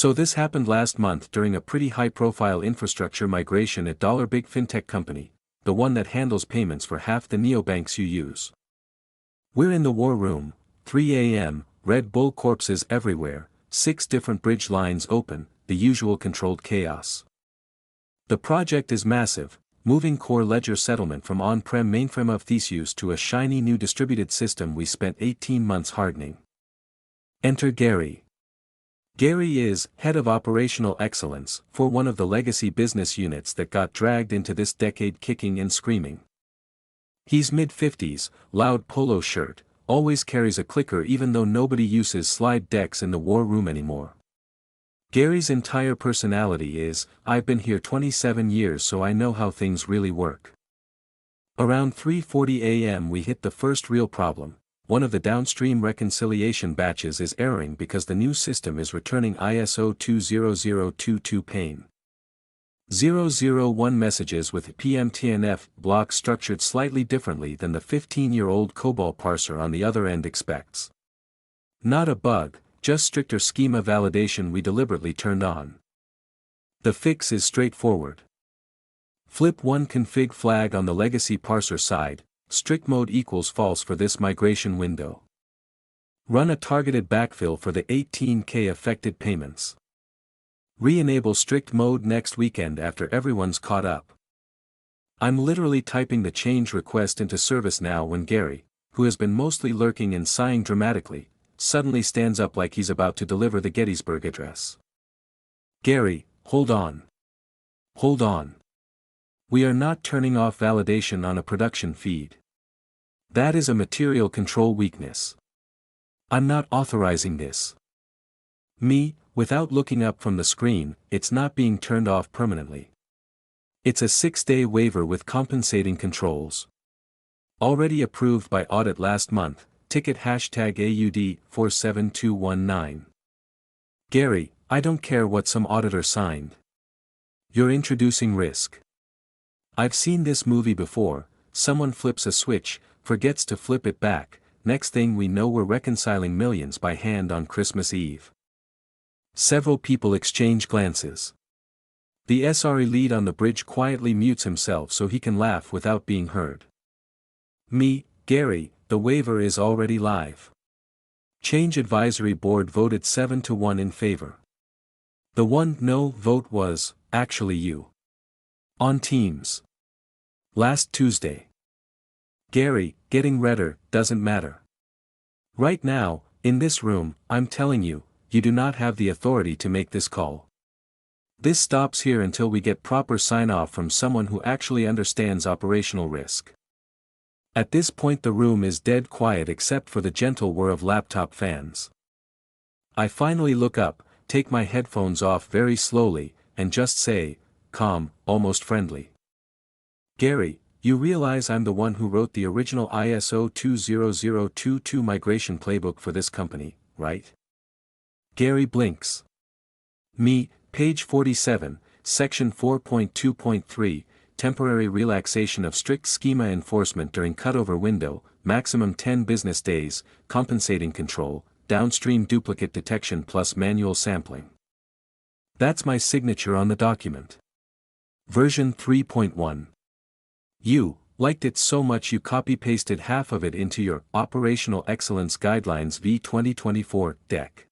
So this happened last month during a pretty high-profile infrastructure migration at $big Fintech company, the one that handles payments for half the neobanks you use. We're in the war room, 3 a.m., Red Bull corpses everywhere, 6 different bridge lines open, the usual controlled chaos. The project is massive, moving core ledger settlement from on-prem mainframe of Theseus to a shiny new distributed system we spent 18 months hardening. Enter Gary. Gary is head of operational excellence for one of the legacy business units that got dragged into this decade kicking and screaming. He's mid-50s, loud polo shirt, always carries a clicker even though nobody uses slide decks in the war room anymore. Gary's entire personality is, I've been here 27 years so I know how things really work. Around 3:40 a.m. we hit the first real problem. One of the downstream reconciliation batches is erroring because the new system is returning ISO 20022 pane. 001 messages with PMTNF blocks structured slightly differently than the 15-year-old COBOL parser on the other end expects. Not a bug, just stricter schema validation we deliberately turned on. The fix is straightforward. Flip one config flag on the legacy parser side, strict mode equals false for this migration window. Run a targeted backfill for the 18K affected payments. Re-enable strict mode next weekend after everyone's caught up. I'm literally typing the change request into ServiceNow when Gary, who has been mostly lurking and sighing dramatically, suddenly stands up like he's about to deliver the Gettysburg Address. Gary, hold on. Hold on. We are not turning off validation on a production feed. That is a material control weakness. I'm not authorizing this. Me, without looking up from the screen, it's not being turned off permanently. It's a 6-day waiver with compensating controls. Already approved by audit last month, ticket hashtag AUD 47219. Gary, I don't care what some auditor signed. You're introducing risk. I've seen this movie before, someone flips a switch, forgets to flip it back, next thing we know we're reconciling millions by hand on Christmas Eve. Several people exchange glances. The SRE lead on the bridge quietly mutes himself so he can laugh without being heard. Me, Gary, the waiver is already live. Change Advisory Board voted 7-1 in favor. The one no vote was, actually you. On Teams. Last Tuesday. Gary, getting redder, doesn't matter. Right now, in this room, I'm telling you, you do not have the authority to make this call. This stops here until we get proper sign-off from someone who actually understands operational risk. At this point the room is dead quiet except for the gentle whir of laptop fans. I finally look up, take my headphones off very slowly, and just say, calm, almost friendly. Gary, you realize I'm the one who wrote the original ISO 20022 migration playbook for this company, right? Gary blinks. Me, page 47, section 4.2.3, temporary relaxation of strict schema enforcement during cutover window, maximum 10 business days, compensating control, downstream duplicate detection plus manual sampling. That's my signature on the document. Version 3.1. You liked it so much you copy-pasted half of it into your Operational Excellence Guidelines v 2024 deck.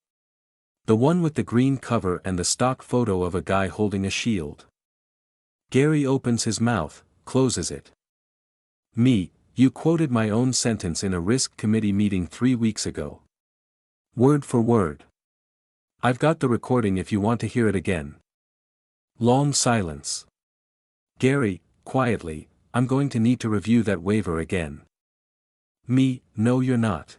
The one with the green cover and the stock photo of a guy holding a shield. Gary opens his mouth, closes it. Me, you quoted my own sentence in a risk committee meeting 3 weeks ago. Word for word. I've got the recording if you want to hear it again. Long silence. Gary, quietly, I'm going to need to review that waiver again. Me, no you're not.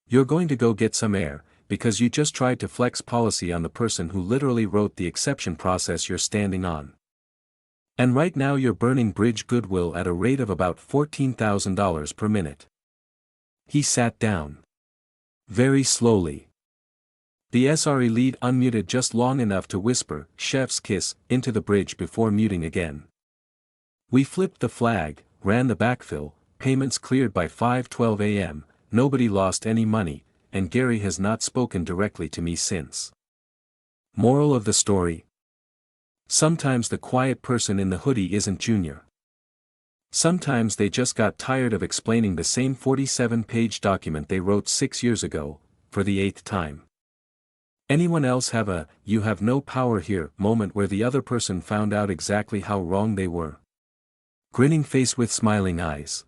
You're going to go get some air, because you just tried to flex policy on the person who literally wrote the exception process you're standing on. And right now you're burning bridge goodwill at a rate of about $14,000 per minute. He sat down. Very slowly. The SRE lead unmuted just long enough to whisper, chef's kiss, into the bridge before muting again. We flipped the flag, ran the backfill, payments cleared by 5:12 a.m., nobody lost any money, and Gary has not spoken directly to me since. Moral of the story? Sometimes the quiet person in the hoodie isn't Junior. Sometimes they just got tired of explaining the same 47-page document they wrote 6 years ago, for the 8th time. Anyone else have a "you have no power here" moment where the other person found out exactly how wrong they were? Grinning face with smiling eyes.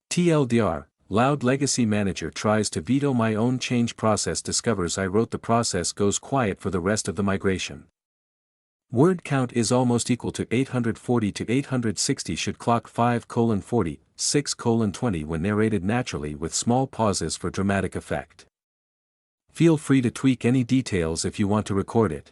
TLDR, loud legacy manager tries to veto my own change process, discovers I wrote the process, goes quiet for the rest of the migration. Word count is almost equal to 840 to 860 should clock 5:40, 6:20 when narrated naturally with small pauses for dramatic effect. Feel free to tweak any details if you want to record it.